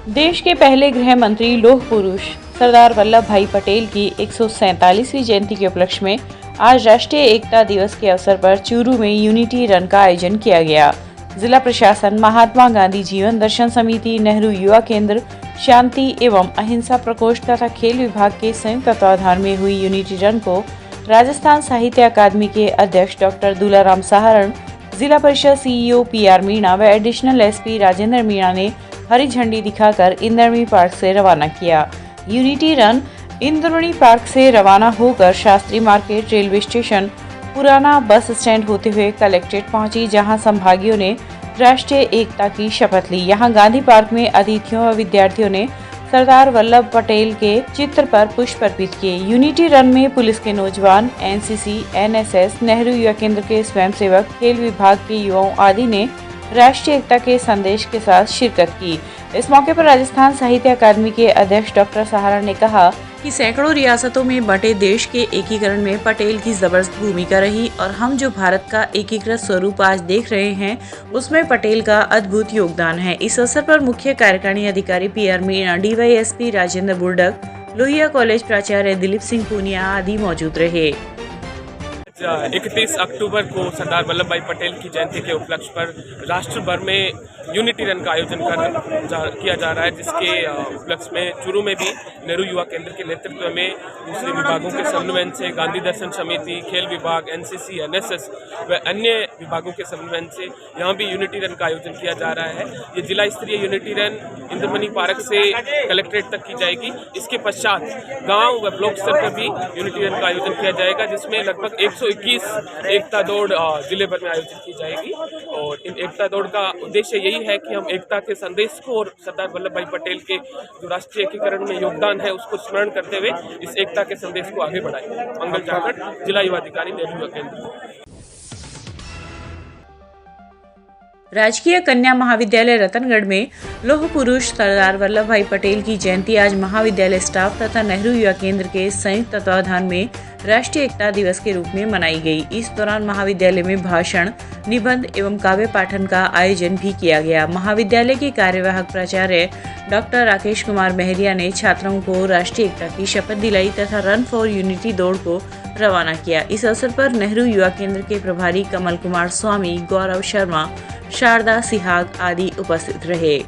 देश के पहले गृह मंत्री लौह पुरुष सरदार वल्लभ भाई पटेल की 147वीं जयंती के उपलक्ष्य में आज राष्ट्रीय एकता दिवस के अवसर पर चूरू में यूनिटी रन का आयोजन किया गया। जिला प्रशासन, महात्मा गांधी जीवन दर्शन समिति, नेहरू युवा केंद्र, शांति एवं अहिंसा प्रकोष्ठ तथा खेल विभाग के संयुक्त तत्वाधान में हुई यूनिटी रन को राजस्थान साहित्य अकादमी के अध्यक्ष डॉक्टर दुलाराम सहारण, जिला परिषद सीईओ PR मीणा व एडिशनल SP राजेंद्र मीणा ने हरी झंडी दिखाकर इंद्रमणि पार्क से रवाना किया। यूनिटी रन इंद्रमणि पार्क से रवाना होकर शास्त्री मार्केट, रेलवे स्टेशन, पुराना बस स्टैंड होते हुए कलेक्ट्रेट पहुंची, जहां संभागियों ने राष्ट्रीय एकता की शपथ ली। यहां गांधी पार्क में अतिथियों व विद्यार्थियों ने सरदार वल्लभ पटेल के चित्र पर पुष्प अर्पित किए। यूनिटी रन में पुलिस के नौजवान, NCC, NSS, नेहरू युवा केंद्र के स्वयंसेवक, खेल विभाग के युवाओं आदि ने राष्ट्रीय एकता के संदेश के साथ शिरकत की। इस मौके पर राजस्थान साहित्य अकादमी के अध्यक्ष डॉक्टर सहारण ने कहा कि सैकड़ों रियासतों में बंटे देश के एकीकरण में पटेल की जबरदस्त भूमिका रही और हम जो भारत का एकीकृत स्वरूप आज देख रहे हैं उसमें पटेल का अद्भुत योगदान है। इस अवसर पर मुख्य कार्यकारिणी अधिकारी PR Meena, DYSP Rajendra Burdak, Lohia college प्राचार्य दिलीप सिंह पूनिया आदि मौजूद रहे। 31 अक्टूबर को सरदार वल्लभ भाई पटेल की जयंती के उपलक्ष्य पर राष्ट्र भर में यूनिटी रन का आयोजन किया जा रहा है, जिसके उपलक्ष्य में चूरू में भी नेहरू युवा केंद्र के नेतृत्व में दूसरे विभागों के समन्वय से गांधी दर्शन समिति, खेल विभाग, NCC, NSS व अन्य विभागों के समन्वय से यहाँ भी यूनिटी रन का आयोजन किया जा रहा है। ये जिला स्तरीय यूनिटी रन इंद्रमणि पार्क से कलेक्ट्रेट तक की जाएगी। इसके पश्चात गाँव व ब्लॉक स्तर पर भी यूनिटी रन का आयोजन किया जाएगा, जिसमें लगभग 121 एकता दौड़ जिले भर में आयोजित की जाएगी। और इन एकता दौड़ का उद्देश्य यही है कि हम एकता के संदेश को और सरदार वल्लभ भाई पटेल के जो राष्ट्रीय एकीकरण में योगदान है उसको स्मरण करते हुए इस एकता के संदेश को आगे बढ़ाएं। मंगल जाखड़, जिला युवा अधिकारी, नेहरू युवा केंद्र। राजकीय कन्या महाविद्यालय रतनगढ़ में लौह पुरुष सरदार वल्लभ भाई पटेल की जयंती आज महाविद्यालय स्टाफ तथा नेहरू युवा केंद्र के संयुक्त तत्वाधान में राष्ट्रीय एकता दिवस के रूप में मनाई गई। इस दौरान महाविद्यालय में भाषण, निबंध एवं काव्य पाठन का आयोजन भी किया गया। महाविद्यालय के कार्यवाहक प्राचार्य डॉक्टर राकेश कुमार महरिया ने छात्रों को राष्ट्रीय एकता की शपथ दिलाई तथा रन फॉर यूनिटी दौड़ को रवाना किया। इस अवसर पर नेहरू युवा केंद्र के प्रभारी कमल कुमार स्वामी, गौरव शर्मा, शारदा सिहाग आदि उपस्थित रहे।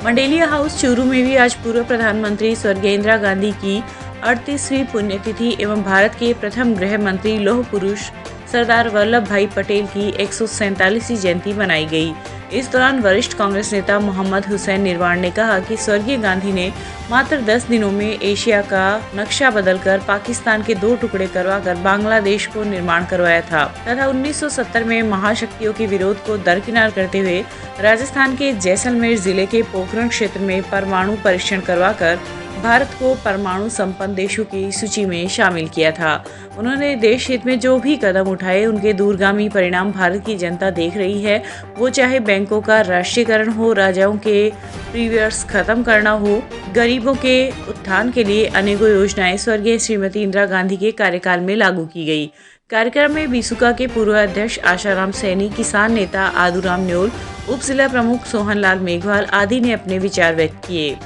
मंडेलिया हाउस चूरू में भी आज पूर्व प्रधानमंत्री स्वर्गीय इंदिरा गांधी की 38वीं पुण्यतिथि एवं भारत के प्रथम गृह मंत्री लौह पुरुष सरदार वल्लभ भाई पटेल की 147वीं जयंती मनाई गई। इस दौरान वरिष्ठ कांग्रेस नेता मोहम्मद हुसैन निर्वाण ने कहा कि स्वर्गीय गांधी ने मात्र 10 दिनों में एशिया का नक्शा बदलकर पाकिस्तान के 2 टुकड़े करवाकर बांग्लादेश को निर्माण करवाया था तथा 1970 में महाशक्तियों के विरोध को दरकिनार करते हुए राजस्थान के जैसलमेर जिले के पोखरण क्षेत्र में परमाणु परीक्षण करवाकर भारत को परमाणु संपन्न देशों की सूची में शामिल किया था। उन्होंने देश हित में जो भी कदम उठाए उनके दूरगामी परिणाम भारत की जनता देख रही है। वो चाहे बैंकों का राष्ट्रीयकरण हो, राजाओं के प्रीवियर्स खत्म करना हो, गरीबों के उत्थान के लिए अनेकों योजनाएं स्वर्गीय श्रीमती इंदिरा गांधी के कार्यकाल में लागू की गई। कार्यक्रम में बीसुका के पूर्व अध्यक्ष आशाराम सैनी, किसान नेता आदूराम न्योल, उप जिला प्रमुख सोहनलाल मेघवाल आदि ने अपने विचार व्यक्त किए।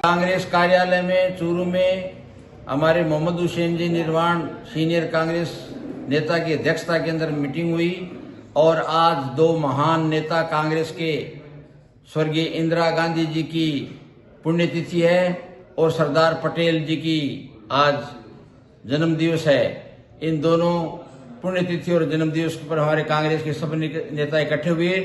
कांग्रेस कार्यालय में चूरू में हमारे मोहम्मद हुसैन जी निर्वाण सीनियर कांग्रेस नेता की अध्यक्षता के अंदर मीटिंग हुई और आज 2 महान नेता कांग्रेस के स्वर्गीय इंदिरा गांधी जी की पुण्यतिथि है और सरदार पटेल जी की आज जन्म दिवस है। इन दोनों पुण्यतिथि और जन्म दिवस पर हमारे कांग्रेस के सब नेता इकट्ठे हुए।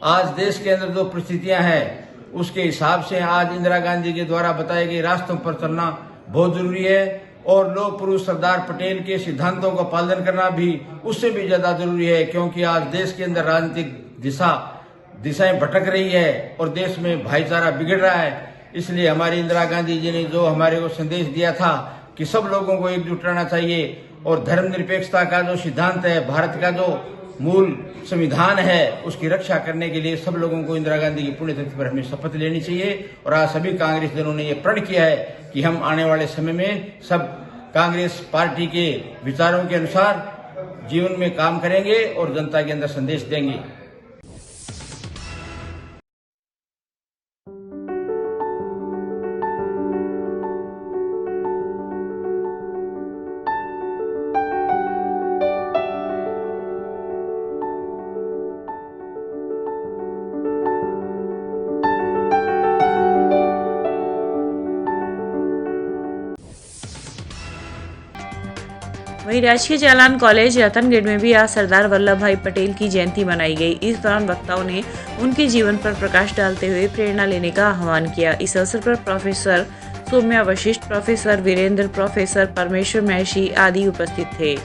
आज देश के अंदर जो परिस्थितियां हैं उसके हिसाब से आज इंदिरा गांधी के द्वारा बताए गए रास्तों पर चलना बहुत जरूरी है और लौह पुरुष सरदार पटेल के सिद्धांतों का पालन करना भी उससे भी ज्यादा जरूरी है, क्योंकि आज देश के अंदर राजनीतिक दिशाएं भटक रही है और देश में भाईचारा बिगड़ रहा है। इसलिए हमारी इंदिरा गांधी जी ने जो हमारे को संदेश दिया था कि सब लोगों को एकजुट रहना चाहिए और धर्मनिरपेक्षता का जो सिद्धांत है, भारत का जो मूल संविधान है, उसकी रक्षा करने के लिए सब लोगों को इंदिरा गांधी की पुण्यतिथि पर हमें शपथ लेनी चाहिए। और आज सभी कांग्रेस जनों ने यह प्रण किया है कि हम आने वाले समय में सब कांग्रेस पार्टी के विचारों के अनुसार जीवन में काम करेंगे और जनता के अंदर संदेश देंगे। वहीं राजकीय जालान कॉलेज रतनगढ़ में भी आज सरदार वल्लभ भाई पटेल की जयंती मनाई गई। इस दौरान वक्ताओं ने उनके जीवन पर प्रकाश डालते हुए प्रेरणा लेने का आह्वान किया। इस अवसर पर professor Saumya Vashishth, professor Virendra, professor Parmeshwar Maharshi आदि उपस्थित थे।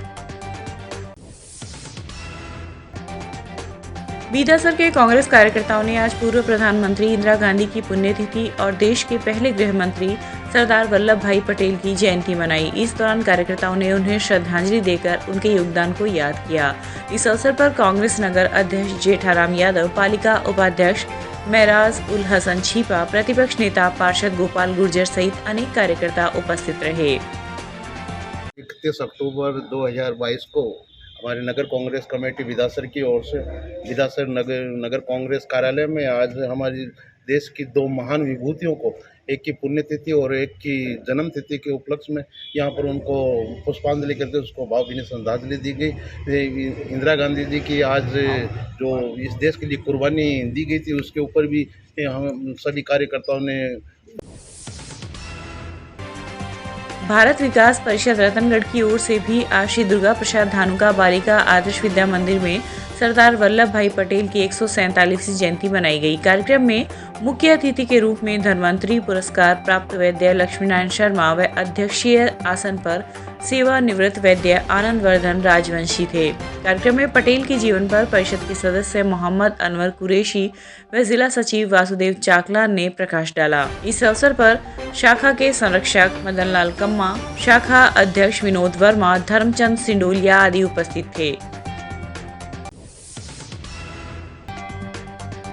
बीदासर के कांग्रेस कार्यकर्ताओं ने आज पूर्व प्रधानमंत्री इंदिरा गांधी की पुण्यतिथि और देश के पहले गृह मंत्री सरदार वल्लभ भाई पटेल की जयंती मनाई। इस दौरान कार्यकर्ताओं ने उन्हें श्रद्धांजलि देकर उनके योगदान को याद किया। इस अवसर पर कांग्रेस नगर अध्यक्ष जेठाराम यादव, पालिका उपाध्यक्ष महराज उल हसन छीपा, प्रतिपक्ष नेता पार्षद गोपाल गुर्जर सहित अनेक कार्यकर्ता उपस्थित रहे। 31 अक्टूबर 2022 को हमारे नगर कांग्रेस कमेटी बीदासर की ओर से बीदासर नगर कांग्रेस कार्यालय में आज हमारी देश की दो महान विभूतियों को, एक की पुण्यतिथि और एक की जन्म तिथि के उपलक्ष्य में यहाँ पर उनको पुष्पांजलि करके उसको भावभीनी श्रद्धांजलि दी गई। इंदिरा गांधी जी की आज जो इस देश के लिए कुर्बानी दी गई थी उसके ऊपर भी हम सभी कार्यकर्ताओं ने भारत विकास परिषद रतनगढ़ की ओर से भी आज श्री दुर्गा प्रसाद धानुका बालिका आदर्श विद्या मंदिर में सरदार वल्लभ भाई पटेल की 147वीं जयंती मनाई गई। कार्यक्रम में मुख्य अतिथि के रूप में धन्वंतरी पुरस्कार प्राप्त वैद्य लक्ष्मीनारायण शर्मा व अध्यक्षीय आसन पर सेवानिवृत्त वैद्य आनंद वर्धन राजवंशी थे। कार्यक्रम में पटेल के जीवन पर परिषद के सदस्य मोहम्मद अनवर कुरैशी व जिला सचिव वासुदेव चाकलान ने प्रकाश डाला। इस अवसर पर शाखा के संरक्षक मदन लाल कम्मा, शाखा अध्यक्ष विनोद वर्मा, धर्मचंद सिंडोलिया आदि उपस्थित थे।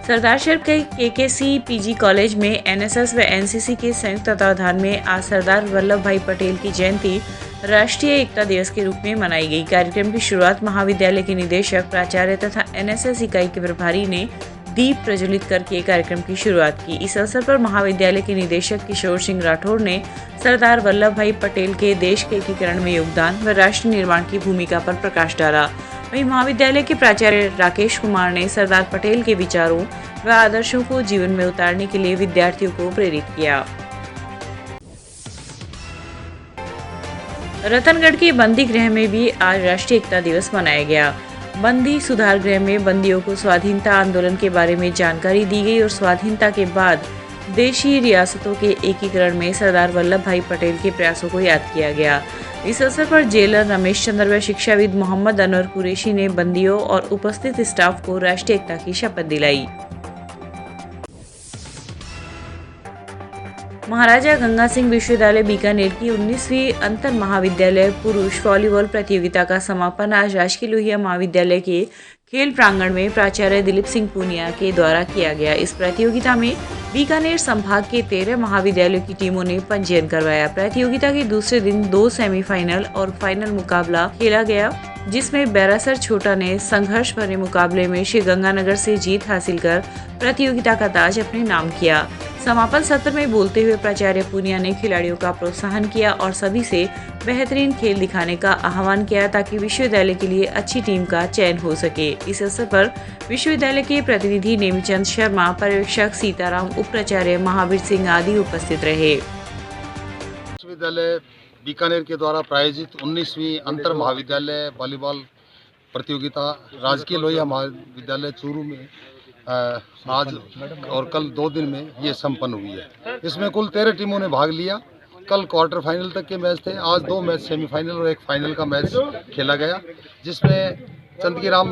सरदारशहर के केकेसी पीजी कॉलेज में एनएसएस व एनसीसी के संयुक्त तत्वावधान में आज सरदार वल्लभ भाई पटेल की जयंती राष्ट्रीय एकता दिवस के रूप में मनाई गई। कार्यक्रम की शुरुआत महाविद्यालय के निदेशक, प्राचार्य तथा एनएसएस इकाई के प्रभारी ने दीप प्रज्वलित करके कार्यक्रम की शुरुआत की। इस अवसर पर महाविद्यालय के निदेशक किशोर सिंह राठौर ने सरदार वल्लभ भाई पटेल के देश के एकीकरण में योगदान व राष्ट्र निर्माण की भूमिका पर प्रकाश डाला। वहीं महाविद्यालय के प्राचार्य राकेश कुमार ने सरदार पटेल के विचारों व आदर्शों को जीवन में उतारने के लिए विद्यार्थियों को प्रेरित किया। रतनगढ़ के बंदी गृह में भी आज राष्ट्रीय एकता दिवस मनाया गया। बंदी सुधार गृह में बंदियों को स्वाधीनता आंदोलन के बारे में जानकारी दी गई और स्वाधीनता के बाद देशी रियासतों के एकीकरण में सरदार वल्लभ भाई पटेल के प्रयासों को याद किया गया। इस अवसर पर जेलर रमेश चंद्र व शिक्षाविद मोहम्मद अनवर कुरैशी ने बंदियों और उपस्थित स्टाफ को राष्ट्रीय एकता की शपथ दिलाई। महाराजा गंगा सिंह विश्वविद्यालय बीकानेर की 19वीं अंतर महाविद्यालय पुरुष वॉलीबॉल प्रतियोगिता का समापन आज राजकीय लोहिया महाविद्यालय के खेल प्रांगण में प्राचार्य दिलीप सिंह पूनिया के द्वारा किया गया। इस प्रतियोगिता में बीकानेर संभाग के 13 महाविद्यालयों की टीमों ने पंजीयन करवाया। प्रतियोगिता के दूसरे दिन 2 सेमीफाइनल और फाइनल मुकाबला खेला गया, जिसमें बैरासर छोटा ने संघर्ष भरे मुकाबले में श्री गंगानगर से जीत हासिल कर प्रतियोगिता का ताज अपने नाम किया। समापन सत्र में बोलते हुए प्राचार्य पूनिया ने खिलाड़ियों का प्रोत्साहन किया और सभी से बेहतरीन खेल दिखाने का आह्वान किया ताकि विश्वविद्यालय के लिए अच्छी टीम का चयन हो सके। इस अवसर पर विश्वविद्यालय के प्रतिनिधि नेमीचंद शर्मा, पर्यवेक्षक सीताराम, उप प्राचार्य महावीर सिंह आदि उपस्थित रहे। विश्वविद्यालय बीकानेर के द्वारा प्रायोजित 19वीं अंतर महाविद्यालय वॉलीबॉल प्रतियोगिता राजकीय लोहिया महाविद्यालय चूरू में आज और कल 2 दिन में ये संपन्न हुई है। इसमें कुल 13 टीमों ने भाग लिया। कल क्वार्टर फाइनल तक के मैच थे। आज 2 मैच सेमीफाइनल और एक फाइनल का मैच खेला गया, जिसमें चंदगीराम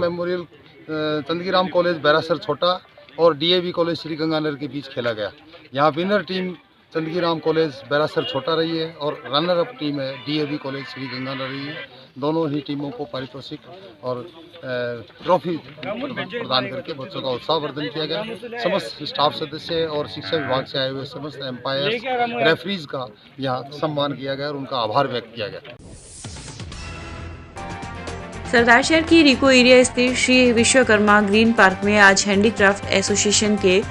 कॉलेज बैरासर छोटा और डीएवी कॉलेज श्री गंगानगर के बीच खेला गया। यहाँ winner team Chandgiram college Bairasar छोटा रही है और रनर अप टीम है डीएवी कॉलेज श्री गंगानगर रही है। दोनों ही टीमों को पारितोषिक और ट्रॉफी प्रदान करके बच्चों का उत्साहवर्धन किया गया। समस्त स्टाफ सदस्य और शिक्षा विभाग से आए हुए समस्त एम्पायर्स, रेफरीज का यहाँ सम्मान किया गया और उनका आभार व्यक्त किया गया। सरदारशहर की रिको एरिया स्थित श्री विश्वकर्मा ग्रीन पार्क में आज हैंडीक्राफ्ट एसोसिएशन के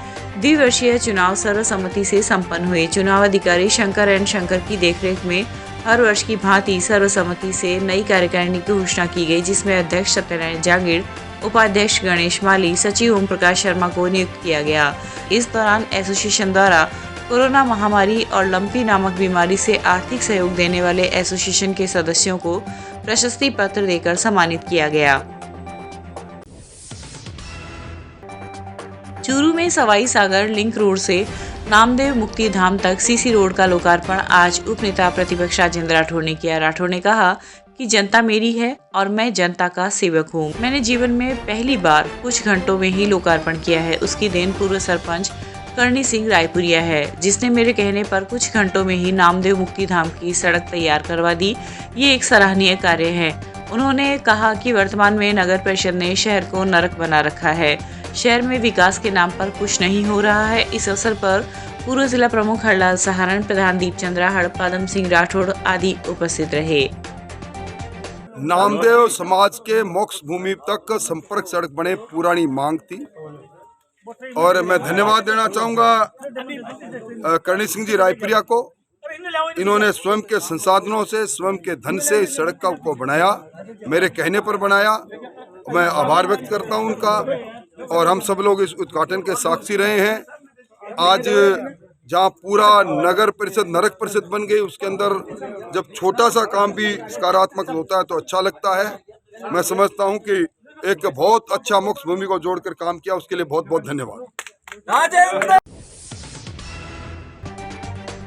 द्विवर्षीय चुनाव सर्वसम्मति से संपन्न हुए। चुनाव अधिकारी शंकर एन शंकर की देखरेख में हर वर्ष की भांति सर्वसम्मति से नई कार्यकारिणी की घोषणा की गई, जिसमें अध्यक्ष सत्यनारायण जागीर, उपाध्यक्ष गणेश माली, सचिव ओम प्रकाश शर्मा को नियुक्त किया गया। इस दौरान एसोसिएशन द्वारा कोरोना महामारी और लंपी नामक बीमारी से आर्थिक सहयोग देने वाले एसोसिएशन के सदस्यों को प्रशस्ति पत्र देकर सम्मानित किया गया। चूरू में सवाई सागर लिंक रोड से नामदेव मुक्ति धाम तक सीसी रोड का लोकार्पण आज उपनेता प्रतिपक्ष राजेंद्र राठौड़ ने किया। राठौड़ ने कहा कि जनता मेरी है और मैं जनता का सेवक हूँ। मैंने जीवन में पहली बार कुछ घंटों में ही लोकार्पण किया है। उसकी देन पूर्व सरपंच करणी सिंह रायपुरिया है, जिसने मेरे कहने पर कुछ घंटों में ही नामदेव मुक्ति धाम की सड़क तैयार करवा दी। ये एक सराहनीय कार्य है। उन्होंने कहा कि वर्तमान में नगर परिषद ने शहर को नरक बना रखा है। शहर में विकास के नाम पर कुछ नहीं हो रहा है। इस अवसर पर पूर्व जिला प्रमुख हरलाल सहारण, प्रधान दीपचंद राहड़, पदम सिंह राठौड़ आदि उपस्थित रहे। नामदेव समाज के मोक्ष भूमि तक संपर्क सड़क बने पुरानी मांग थी और मैं धन्यवाद देना चाहूँगा करणी सिंह जी रायपुरिया को। इन्होंने स्वयं के संसाधनों से, स्वयं के धन से इस सड़क को बनाया, मेरे कहने पर बनाया। मैं आभार व्यक्त करता हूँ उनका और हम सब लोग इस उद्घाटन के साक्षी रहे हैं। आज जहाँ पूरा नगर परिषद नरक परिषद बन गई, उसके अंदर जब छोटा सा काम भी सकारात्मक होता है तो अच्छा लगता है। मैं समझता हूँ कि एक बहुत अच्छा मोक्ष भूमि को जोड़कर काम किया, उसके लिए बहुत बहुत धन्यवाद।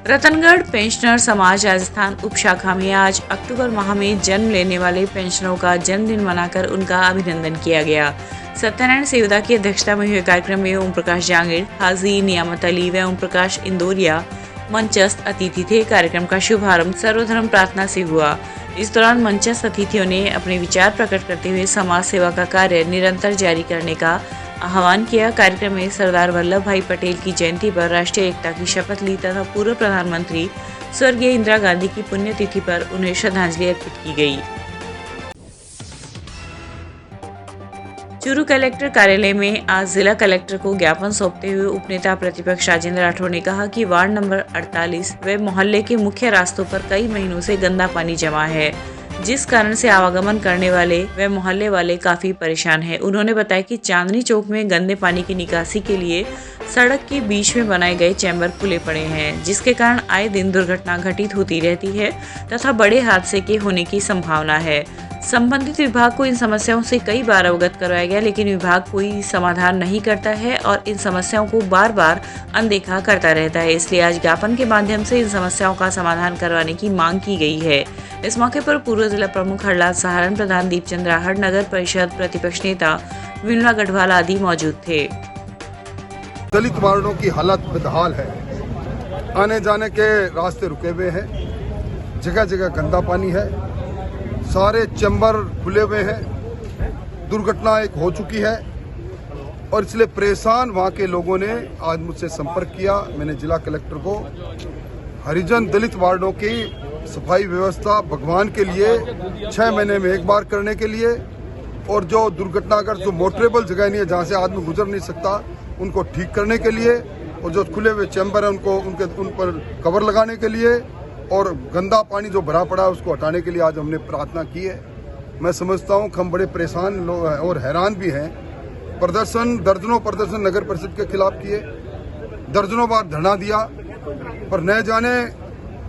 रतनगढ़ पेंशनर समाज राजस्थान उपशाखा में आज अक्टूबर माह में जन्म लेने वाले पेंशनरों का जन्मदिन मनाकर उनका अभिनंदन किया गया। सत्यनारायण सेवदा की अध्यक्षता में हुए कार्यक्रम में ओम प्रकाश जांगीर, हाजी नियामत अली व ओम प्रकाश इंदौरिया मंचस्थ अतिथि थे। कार्यक्रम का शुभारंभ सर्वधर्म प्रार्थना से हुआ। इस दौरान मंचस्थ अतिथियों ने अपने विचार प्रकट करते हुए समाज सेवा का कार्य निरंतर जारी करने का आह्वान किया। कार्यक्रम में सरदार वल्लभ भाई पटेल की जयंती पर राष्ट्रीय एकता की शपथ ली तथा पूर्व प्रधानमंत्री स्वर्गीय इंदिरा गांधी की पुण्यतिथि पर उन्हें श्रद्धांजलि अर्पित की गई। चूरू कलेक्टर कार्यालय में आज जिला कलेक्टर को ज्ञापन सौंपते हुए उपनेता प्रतिपक्ष राजेंद्र राठौड़ ने कहा कि वार्ड नंबर 48 व मोहल्ले के मुख्य रास्तों पर कई महीनों से गंदा पानी जमा है, जिस कारण से आवागमन करने वाले व मोहल्ले वाले काफी परेशान हैं। उन्होंने बताया कि चांदनी चौक में गंदे पानी की निकासी के लिए सड़क के बीच में बनाए गए चैम्बर खुले पड़े हैं, जिसके कारण आए दिन दुर्घटना घटित होती रहती है तथा बड़े हादसे के होने की संभावना है। संबंधित विभाग को इन समस्याओं से कई बार अवगत करवाया गया, लेकिन विभाग कोई समाधान नहीं करता है और इन समस्याओं को बार बार अनदेखा करता रहता है। इसलिए आज ज्ञापन के माध्यम से इन समस्याओं का समाधान करवाने की मांग की गई है। इस मौके पर पूर्व जिला प्रमुख हरलाल सहारण, प्रधान दीपचंद राहड़, नगर परिषद प्रतिपक्ष नेता विनोला गढ़वाल आदि मौजूद थे। दलित वार्डों की हालत बेहाल है। आने जाने के रास्ते रुके हुए हैं, जगह जगह गंदा पानी है, सारे चैम्बर खुले हुए हैं, दुर्घटना एक हो चुकी है और इसलिए परेशान वहाँ के लोगों ने आज मुझसे संपर्क किया। मैंने जिला कलेक्टर को हरिजन दलित वार्डों की सफाई व्यवस्था भगवान के लिए 6 महीने में एक बार करने के लिए और जो दुर्घटनाग्रस्त जो मोटरेबल जगह नहीं है जहाँ से आदमी गुजर नहीं सकता, उनको ठीक करने के लिए और जो खुले हुए चैम्बर हैं उन पर कवर लगाने के लिए और गंदा पानी जो भरा पड़ा है उसको हटाने के लिए आज हमने प्रार्थना की है। मैं समझता हूँ कि हम बड़े परेशान लोग हैं और हैरान भी हैं। दर्जनों प्रदर्शन नगर परिषद के खिलाफ किए, दर्जनों बार धरना दिया, पर न जाने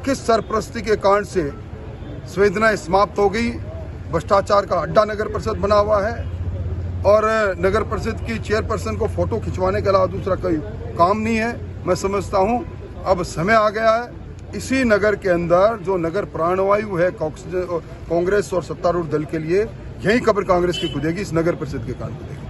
किस सरपरस्ती के कारण से संवेदनाएं समाप्त हो गई। भ्रष्टाचार का अड्डा नगर परिषद बना हुआ है और नगर परिषद की चेयरपर्सन को फोटो खिंचवाने के अलावा दूसरा कोई काम नहीं है। मैं समझता हूँ अब समय आ गया है, इसी नगर के अंदर जो नगर प्राणवायु है कांग्रेस और सत्तारूढ़ दल के लिए, यही कब्र कांग्रेस की खुदेगी, इस नगर परिषद के कारण खुदेगी।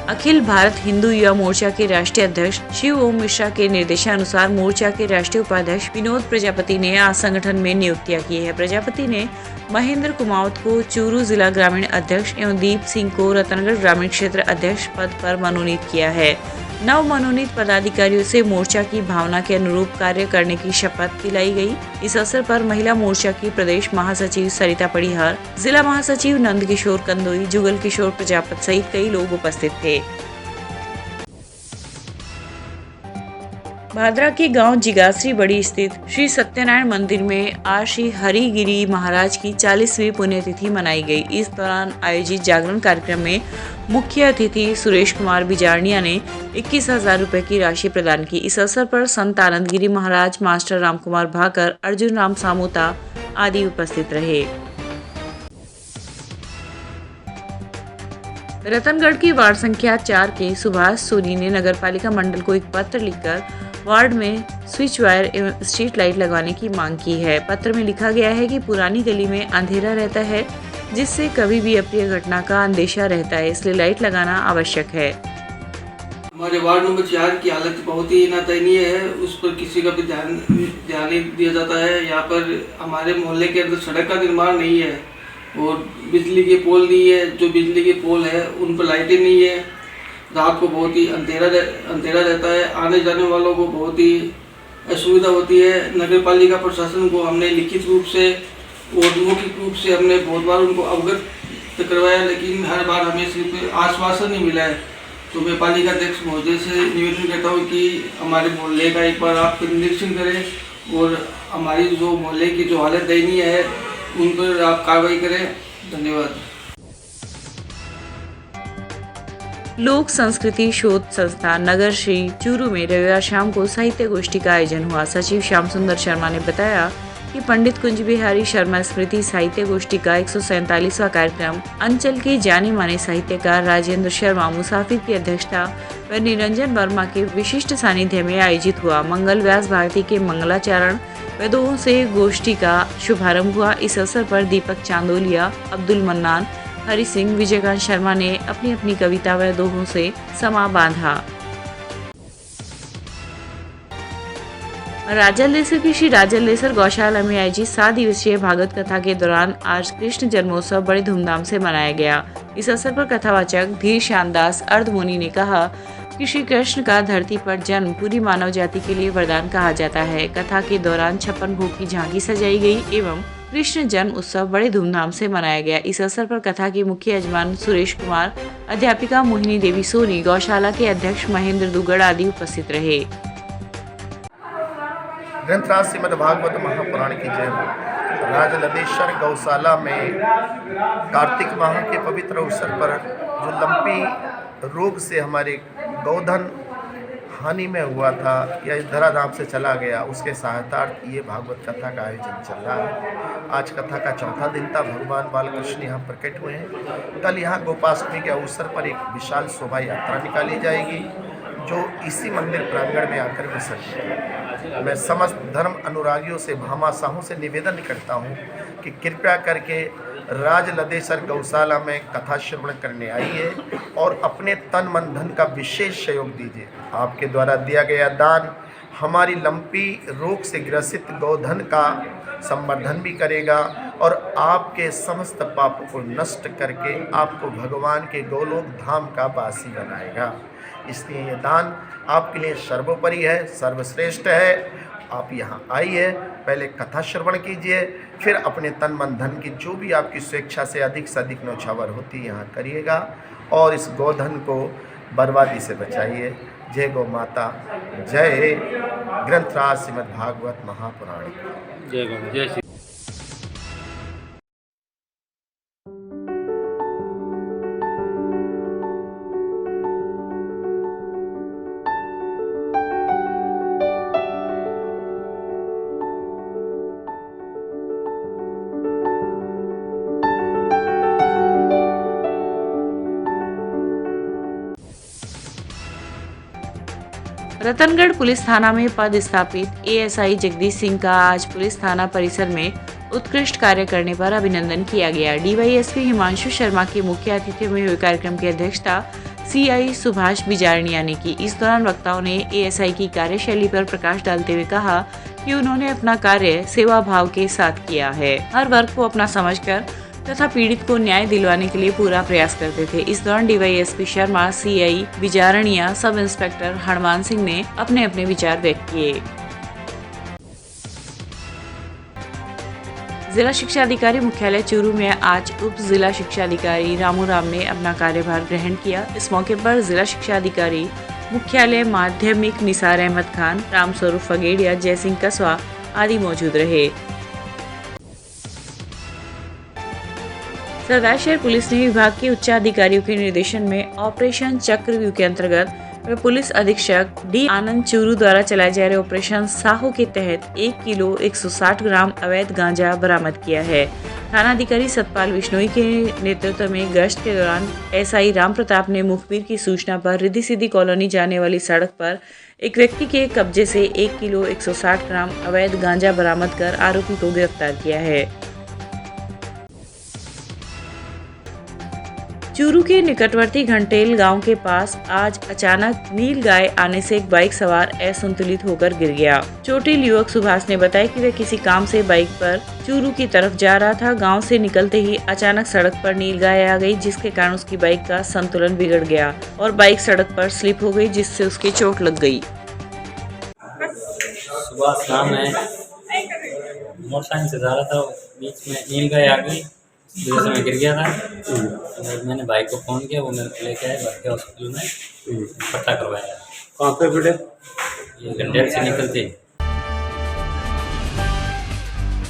अखिल भारत हिंदू युवा मोर्चा के राष्ट्रीय अध्यक्ष शिव ओम मिश्रा के निर्देशानुसार मोर्चा के राष्ट्रीय उपाध्यक्ष विनोद प्रजापति ने आज संगठन में नियुक्तियां की है। प्रजापति ने महेंद्र कुमावत को चूरू जिला ग्रामीण अध्यक्ष एवं दीप सिंह को रतनगढ़ ग्रामीण क्षेत्र अध्यक्ष पद पर मनोनीत किया है। नव मनोनीत पदाधिकारियों से मोर्चा की भावना के अनुरूप कार्य करने की शपथ दिलाई गई। इस अवसर पर महिला मोर्चा की प्रदेश महासचिव सरिता पड़िहार, जिला महासचिव नंद किशोर कंदोई, जुगल किशोर प्रजापत सहित कई लोग उपस्थित थे। भादरा के गांव जिगासरी बड़ी स्थित श्री सत्यनारायण मंदिर में आज श्री हरिगिरी महाराज की 40वीं पुण्यतिथि मनाई गई। इस दौरान आयोजित जागरण कार्यक्रम में मुख्य अतिथि सुरेश कुमार बिजारनिया ने 21,000 रुपए की राशि प्रदान की। इस अवसर पर संत आनंदगिरी महाराज, मास्टर रामकुमार भाकर, अर्जुन राम सामोता आदि उपस्थित रहे। रतनगढ़ की वार्ड संख्या 4 के सुभाष सोनी ने नगरपालिका मंडल को एक पत्र लिखकर वार्ड में स्विच वायर एवं स्ट्रीट लाइट लगवाने की मांग की है। पत्र में लिखा गया है कि पुरानी गली में अंधेरा रहता है, जिससे कभी भी अप्रिय घटना का अंदेशा रहता है, इसलिए लाइट लगाना आवश्यक है। हमारे वार्ड नंबर 4 की हालत बहुत ही नादयनीय है, उस पर किसी का भी ध्यान नहीं दिया जाता है। यहाँ पर हमारे मोहल्ले के अंदर सड़क का निर्माण नहीं है और बिजली के पोल नहीं है। जो बिजली के पोल है उन पर लाइटें नहीं है। रात को बहुत ही अंधेरा रहता है, आने जाने वालों को बहुत ही असुविधा होती है। नगर पालिका प्रशासन को हमने लिखित रूप से और मौखिक रूप से हमने बहुत बार उनको अवगत करवाया, लेकिन हर बार हमें सिर्फ आश्वासन ही मिला है। तो मैं पालिका अध्यक्ष महोदय से निवेदन करता हूँ कि हमारे मोहल्ले का एक बार आप निरीक्षण करें और हमारी जो मोहल्ले की जो हालत दयनीय है उन पर आप कार्रवाई करें। धन्यवाद। लोक संस्कृति शोध संस्थान नगर श्री चूरू में रविवार शाम को साहित्य गोष्ठी का आयोजन हुआ। सचिव श्याम सुंदर शर्मा ने बताया कि पंडित कुंज बिहारी शर्मा स्मृति साहित्य गोष्ठी का 147वां कार्यक्रम अंचल के जाने माने साहित्यकार राजेंद्र शर्मा मुसाफिर की अध्यक्षता व निरंजन वर्मा के विशिष्ट सानिध्य में आयोजित हुआ। मंगल व्यास भारती के मंगलाचरण व दोहों से गोष्ठी का शुभारंभ हुआ। इस अवसर पर दीपक चांदोलिया, अब्दुल मन्नान, हरि सिंह, विजयकांत शर्मा ने अपनी अपनी कविता व दोहों से समा बांधा। राजलेसर की श्री राजलेसर गौशाला में आयोजित 7 दिवसीय भागवत कथा के दौरान आज कृष्ण जन्मोत्सव बड़े धूमधाम से मनाया गया। इस अवसर पर कथावाचक धीर श्यामदास अर्धमुनि ने कहा कि श्री कृष्ण का धरती पर जन्म पूरी मानव जाति के लिए वरदान कहा जाता है। कथा के दौरान 56 भोग की झांकी सजाई गई एवं कृष्ण जन्म उत्सव बड़े धूमधाम से मनाया गया। इस अवसर पर कथा के मुख्य यजमान सुरेश कुमार, अध्यापिका मोहिनी देवी सोनी, गौशाला के अध्यक्ष महेंद्र दुगड़ आदि उपस्थित रहे। ग्रंथराज श्रीमद् भागवत महापुराण की जय हो। राजलदेश्वर गौशाला में कार्तिक माह के पवित्र अवसर पर जो लंपी रोग से हमारे गौधन हानि में हुआ था या इस धराधाम से चला गया, उसके सहायतार्थ ये भागवत कथा का आयोजन चल रहा है। आज कथा का चौथा दिन था। भगवान बालकृष्ण यहाँ प्रकट हुए हैं। कल यहाँ गोपाष्टमी के अवसर पर एक विशाल शोभा यात्रा निकाली जाएगी जो इसी मंदिर प्रांगण में आकर विसर्जित। मैं समस्त धर्म अनुरागियों से, भामाशाहों से निवेदन करता हूँ कि कृपया करके राजलदेश्वर गौशाला में कथा श्रवण करने आइए और अपने तन मन धन का विशेष सहयोग दीजिए। आपके द्वारा दिया गया दान हमारी लंपी रोग से ग्रसित गौधन का संवर्धन भी करेगा और आपके समस्त पाप को नष्ट करके आपको भगवान के गोलोक धाम का वासी बनाएगा। इसलिए ये दान आपके लिए सर्वोपरि है, सर्वश्रेष्ठ है। आप यहाँ आइए, पहले कथा श्रवण कीजिए, फिर अपने तन मन धन की जो भी आपकी स्वेच्छा से अधिक न्यौछावर होती है यहाँ करिएगा और इस गोधन को बर्बादी से बचाइए। जय गौ माता, जय ग्रंथराज श्रीमद् भागवत महापुराण। जय गौ, जय श्री। रतनगढ़ पुलिस थाना में पदस्थापित एएसआई जगदीश सिंह का आज पुलिस थाना परिसर में उत्कृष्ट कार्य करने पर अभिनंदन किया गया। डीवाईएसपी हिमांशु शर्मा के मुख्य अतिथि में हुए कार्यक्रम की अध्यक्षता सीआई सुभाष बिजारनिया ने की। इस दौरान वक्ताओं ने एएसआई की कार्यशैली पर प्रकाश डालते हुए कहा कि उन्होंने अपना कार्य सेवा भाव के साथ किया है। हर वर्ग को अपना समझकर तथा पीड़ित को न्याय दिलवाने के लिए पूरा प्रयास करते थे। इस दौरान DYSP Sharma, CI Bijarnia, sub inspector Hanuman Singh ने अपने अपने विचार व्यक्त किए। जिला शिक्षा अधिकारी मुख्यालय चूरू में आज उप जिला शिक्षा अधिकारी रामू राम ने अपना कार्यभार ग्रहण किया। इस मौके पर जिला शिक्षा अधिकारी मुख्यालय माध्यमिक निसार अहमद खान, रामस्वरूप फगेड़िया, जयसिंह कसवा आदि मौजूद रहे। सरदारशहर पुलिस ने विभाग के उच्चाधिकारियों के निर्देशन में ऑपरेशन चक्रव्यूह के अंतर्गत पुलिस अधीक्षक डी आनंद चूरू द्वारा चलाए जा रहे ऑपरेशन साहो के तहत 1 किलो 160 ग्राम अवैध गांजा बरामद किया है। थानाधिकारी सतपाल बिश्नोई के नेतृत्व में गश्त के दौरान एसआई राम प्रताप ने मुखबिर की सूचना पर रिद्धि सिद्धि कॉलोनी जाने वाली सड़क पर एक व्यक्ति के कब्जे से 1 किलो 160 ग्राम अवैध गांजा बरामद कर आरोपी को गिरफ्तार किया है। चूरू के निकटवर्ती घंटेल गांव के पास आज अचानक नील गाय आने से एक बाइक सवार असंतुलित होकर गिर गया। चोटिल युवक सुभाष ने बताया कि वह किसी काम से बाइक पर चूरू की तरफ जा रहा था। गांव से निकलते ही अचानक सड़क पर नील गाय आ गई, जिसके कारण उसकी बाइक का संतुलन बिगड़ गया और बाइक सड़क पर स्लिप हो गई, जिससे उसकी चोट लग गई। सुभाष नाम है, मोटरसाइकिल से जा रहा था, बीच में नील गाय आ गई, दूसरे में गिर गया था। और मैंने भाई को फ़ोन किया, वो मेरे को लेके आए भर के हॉस्पिटल में पट्टा करवाया। कहाँ पे भिड़े? ये घंटे से निकलते